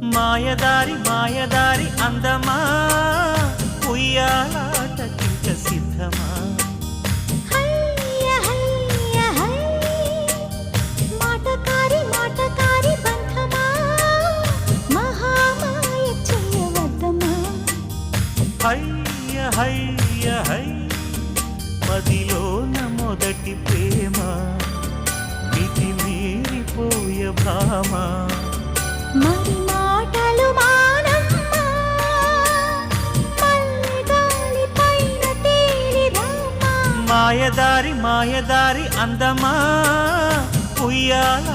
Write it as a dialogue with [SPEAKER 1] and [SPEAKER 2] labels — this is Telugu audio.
[SPEAKER 1] మాయదారి మాయదారి అందమా ఉయ్యాలాటకింక సిద్ధమా
[SPEAKER 2] హయ్య హయ్య హై మాటకారి మాటకారి బంధమా మహామాయ చేయవద్దమా
[SPEAKER 1] హయ్య హయ్య హై మదిలోన మొదటి ప్రేమ మితి మీరిపోయ భామ
[SPEAKER 2] మరి మాటలు మానమ్మా మల్లె గాలి పైన తేలి రామా
[SPEAKER 1] మాయదారి మాయదారి అందమా ఉయ్యాల